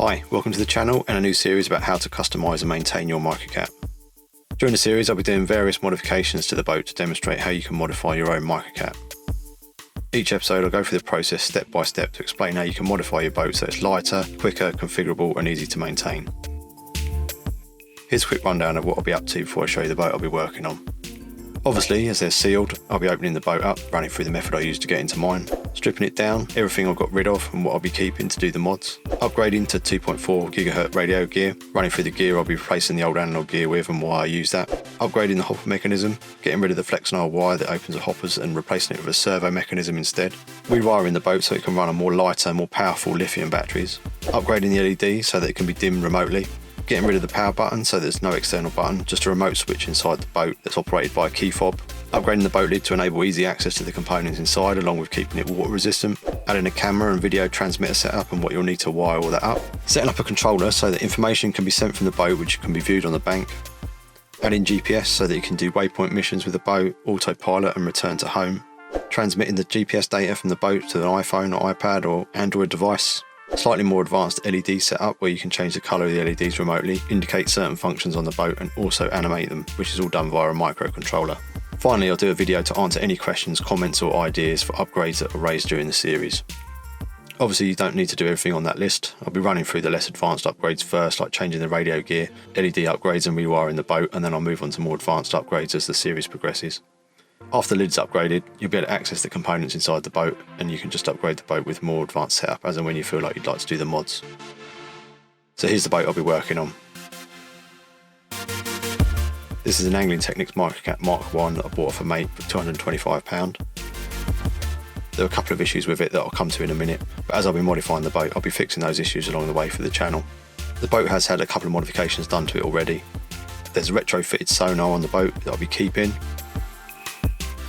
Hi, welcome to the channel and a new series about how to customise and maintain your Microcat. During the series I'll be doing various modifications to the boat to demonstrate how you can modify your own Microcat. Each episode I'll go through the process step by step to explain how you can modify your boat so it's lighter, quicker, configurable and easy to maintain. Here's a quick rundown of what I'll be up to before I show you the boat I'll be working on. Obviously, as they're sealed, I'll be opening the boat up, running through the method I used to get into mine, stripping it down, everything I've got rid of and what I'll be keeping to do the mods, upgrading to 2.4 GHz radio gear, running through the gear I'll be replacing the old analog gear with and why I use that, upgrading the hopper mechanism, getting rid of the flexnile wire that opens the hoppers and replacing it with a servo mechanism instead, rewiring the boat so it can run on more lighter, more powerful lithium batteries, upgrading the LED so that it can be dimmed remotely, getting rid of the power button so there's no external button, just a remote switch inside the boat that's operated by a key fob, upgrading the boat lid to enable easy access to the components inside along with keeping it water resistant, adding a camera and video transmitter setup and what you'll need to wire all that up, setting up a controller so that information can be sent from the boat which can be viewed on the bank, adding GPS so that you can do waypoint missions with the boat, autopilot and return to home, transmitting the GPS data from the boat to an iPhone or iPad or Android device, slightly more advanced LED setup where you can change the colour of the LEDs remotely, indicate certain functions on the boat and also animate them, which is all done via a microcontroller. Finally, I'll do a video to answer any questions, comments or ideas for upgrades that are raised during the series. Obviously you don't need to do everything on that list. I'll be running through the less advanced upgrades first, like changing the radio gear, LED upgrades and rewiring the boat, and then I'll move on to more advanced upgrades as the series progresses. After the lid's upgraded, you'll be able to access the components inside the boat and you can just upgrade the boat with more advanced setup as and when you feel like you'd like to do the mods. So here's the boat I'll be working on. This is an Angling Technics Microcat Mark 1 that I bought off a mate for £225. There are a couple of issues with it that I'll come to in a minute, but as I'll be modifying the boat I'll be fixing those issues along the way for the channel. The boat has had a couple of modifications done to it already. There's a retrofitted sonar on the boat that I'll be keeping,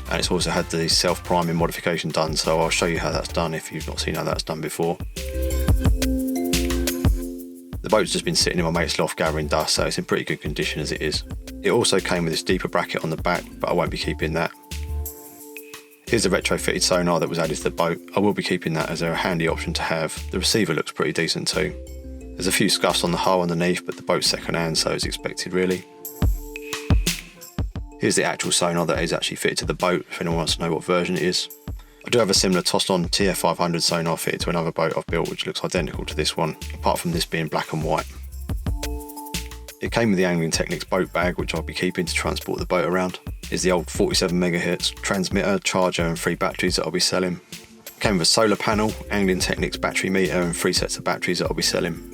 and it's also had the self-priming modification done, so I'll show you how that's done if you've not seen how that's done before. The boat's just been sitting in my mate's loft gathering dust, so it's in pretty good condition as it is. It also came with this deeper bracket on the back, but I won't be keeping that. Here's a retrofitted sonar that was added to the boat. I will be keeping that as they're a handy option to have. The receiver looks pretty decent too. There's a few scuffs on the hull underneath, but the boat's second hand, so it's expected really. Here's the actual sonar that is actually fitted to the boat, if anyone wants to know what version it is. I do have a similar tossed-on TF500 sonar fitted to another boat I've built which looks identical to this one, apart from this being black and white. It came with the Angling Technics boat bag which I'll be keeping to transport the boat around. Is the old 47 MHz transmitter, charger and 3 batteries that I'll be selling. It came with a solar panel, Angling Technics battery meter and 3 sets of batteries that I'll be selling.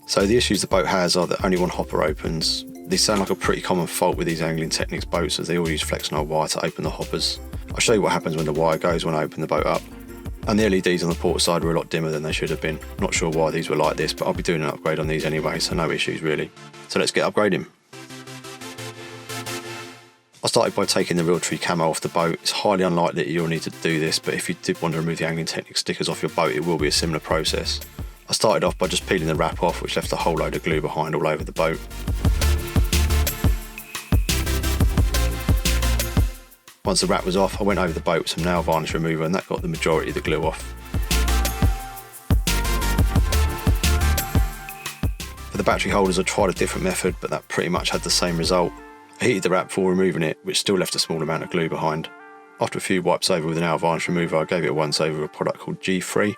So the issues the boat has are that only one hopper opens. These sound like a pretty common fault with these Angling Technics boats as they all use flexnile wire to open the hoppers. I'll show you what happens when the wire goes when I open the boat up. And the LEDs on the port side were a lot dimmer than they should have been. Not sure why these were like this, but I'll be doing an upgrade on these anyway, so no issues really. So let's get upgrading. I started by taking the Realtree Camo off the boat. It's highly unlikely that you'll need to do this, but if you did want to remove the Angling Technics stickers off your boat, it will be a similar process. I started off by just peeling the wrap off, which left a whole load of glue behind all over the boat. Once the wrap was off, I went over the boat with some nail varnish remover and that got the majority of the glue off. For the battery holders I tried a different method, but that pretty much had the same result. I heated the wrap before removing it, which still left a small amount of glue behind. After a few wipes over with a nail varnish remover, I gave it a once over with a product called G3,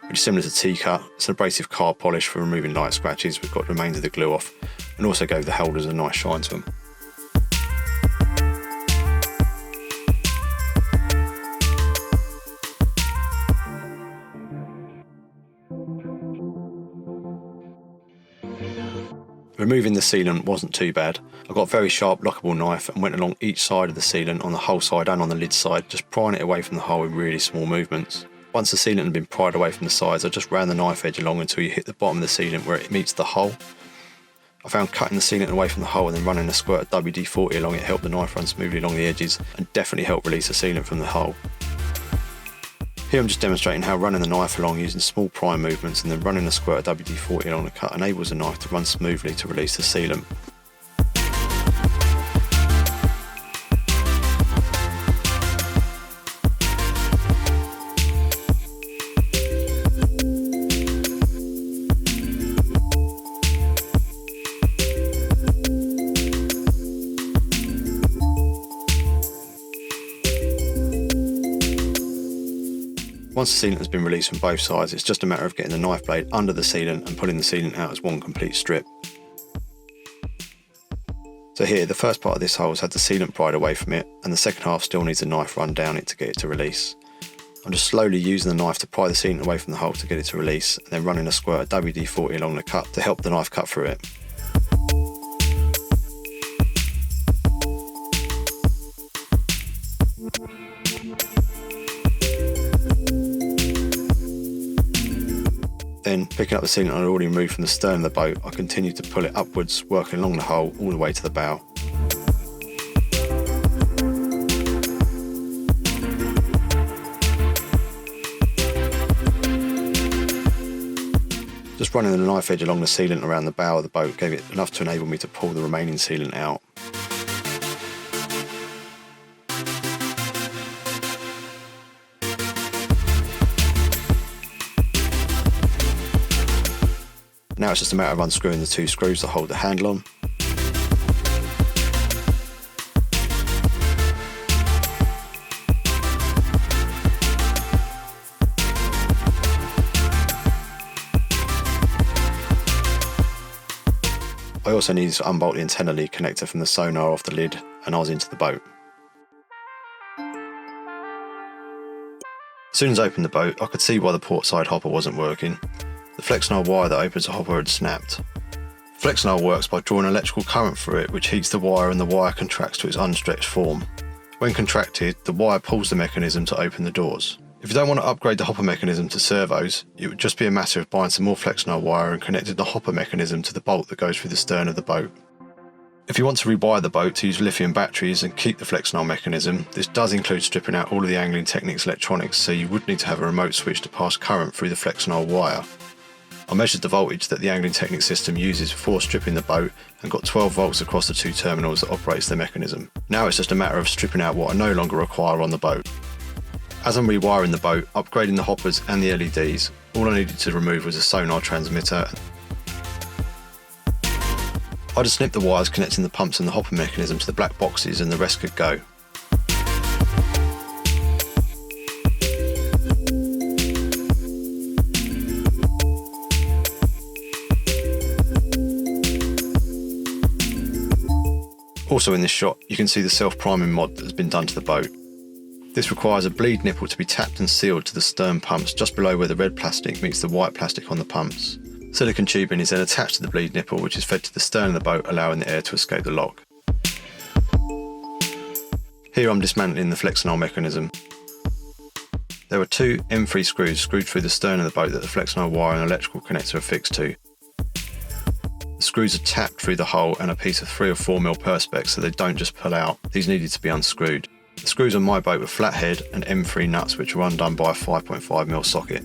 which is similar to T-Cut. It's an abrasive car polish for removing light scratches, which got the remains of the glue off, and also gave the holders a nice shine to them. Removing the sealant wasn't too bad. I got a very sharp lockable knife and went along each side of the sealant on the hull side and on the lid side, just prying it away from the hull with really small movements. Once the sealant had been pried away from the sides, I just ran the knife edge along until you hit the bottom of the sealant where it meets the hull. I found cutting the sealant away from the hull and then running a squirt of WD-40 along it helped the knife run smoothly along the edges and definitely helped release the sealant from the hull. Here I'm just demonstrating how running the knife along using small prime movements and then running a squirt of WD-40 along the cut enables the knife to run smoothly to release the sealant. Once the sealant has been released from both sides, it's just a matter of getting the knife blade under the sealant and pulling the sealant out as one complete strip. So here, the first part of this hole has had the sealant pried away from it, and the second half still needs a knife run down it to get it to release. I'm just slowly using the knife to pry the sealant away from the hole to get it to release, and then running a squirt of WD-40 along the cut to help the knife cut through it. Then, picking up the sealant I'd already removed from the stern of the boat, I continued to pull it upwards, working along the hull all the way to the bow. Just running the knife edge along the sealant around the bow of the boat gave it enough to enable me to pull the remaining sealant out. Now it's just a matter of unscrewing the two screws that hold the handle on. I also needed to unbolt the antenna lead connector from the sonar off the lid, and I was into the boat. As soon as I opened the boat, I could see why the port side hopper wasn't working. The Flexnile wire that opens the hopper had snapped. Flexnile works by drawing electrical current through it, which heats the wire, and the wire contracts to its unstretched form. When contracted, the wire pulls the mechanism to open the doors. If you don't want to upgrade the hopper mechanism to servos, it would just be a matter of buying some more Flexnile wire and connecting the hopper mechanism to the bolt that goes through the stern of the boat. If you want to rewire the boat to use lithium batteries and keep the Flexnile mechanism, this does include stripping out all of the Angling Technics electronics, so you would need to have a remote switch to pass current through the Flexnile wire. I measured the voltage that the Angling Technics system uses before stripping the boat and got 12 volts across the two terminals that operates the mechanism. Now it's just a matter of stripping out what I no longer require on the boat. As I'm rewiring the boat, upgrading the hoppers and the LEDs, all I needed to remove was a sonar transmitter. I just snipped the wires connecting the pumps and the hopper mechanism to the black boxes, and the rest could go. Also in this shot, you can see the self-priming mod that has been done to the boat. This requires a bleed nipple to be tapped and sealed to the stern pumps just below where the red plastic meets the white plastic on the pumps. Silicone tubing is then attached to the bleed nipple, which is fed to the stern of the boat, allowing the air to escape the lock. Here I'm dismantling the Flexnile mechanism. There are two M3 screws screwed through the stern of the boat that the Flexnile wire and electrical connector are fixed to. The screws are tapped through the hull and a piece of 3 or 4mm perspex so they don't just pull out. These needed to be unscrewed. The screws on my boat were flat head and M3 nuts, which were undone by a 5.5mm socket.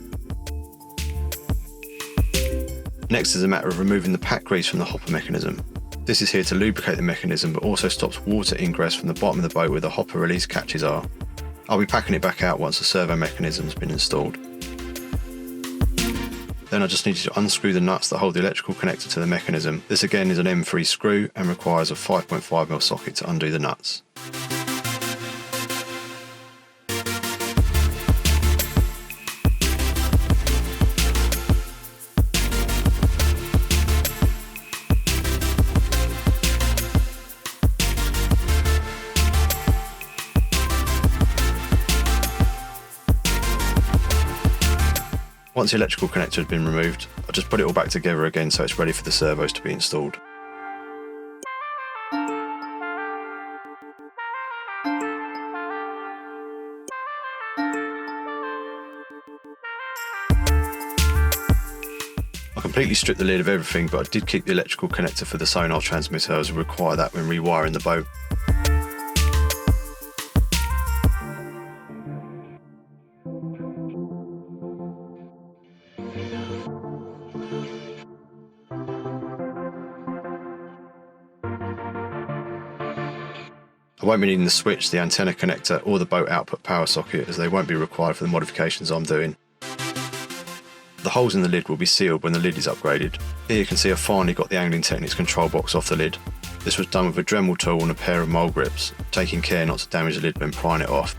Next is a matter of removing the pack grease from the hopper mechanism. This is here to lubricate the mechanism, but also stops water ingress from the bottom of the boat where the hopper release catches are. I'll be packing it back out once the servo mechanism has been installed. Then I just needed to unscrew the nuts that hold the electrical connector to the mechanism. This again is an M3 screw and requires a 5.5mm socket to undo the nuts. Once the electrical connector had been removed, I just put it all back together again so it's ready for the servos to be installed. I completely stripped the lid of everything, but I did keep the electrical connector for the sonar transmitter, as I require that when rewiring the boat. I won't be needing the switch, the antenna connector or the boat output power socket, as they won't be required for the modifications I'm doing. The holes in the lid will be sealed when the lid is upgraded. Here you can see I've finally got the Angling Technics control box off the lid. This was done with a Dremel tool and a pair of mole grips, taking care not to damage the lid when prying it off.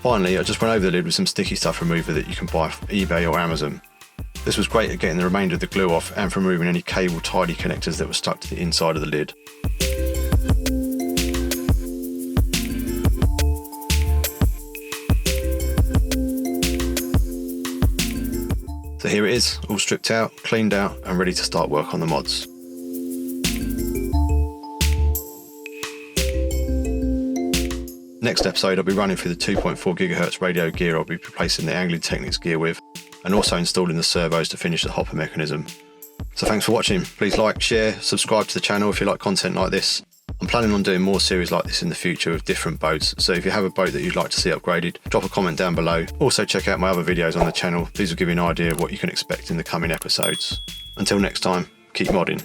Finally, I just went over the lid with some sticky stuff remover that you can buy from eBay or Amazon. This was great at getting the remainder of the glue off and for removing any cable tidy connectors that were stuck to the inside of the lid. So here it is, all stripped out, cleaned out and ready to start work on the mods. Next episode I'll be running through the 2.4 GHz radio gear I'll be replacing the angling Technics gear with, and also installing the servos to finish the hopper mechanism. So thanks for watching. Please like, share, subscribe to the channel if you like content like this. I'm planning on doing more series like this in the future with different boats, so if you have a boat that you'd like to see upgraded, drop a comment down below. Also check out my other videos on the channel, these will give you an idea of what you can expect in the coming episodes. Until next time, keep modding.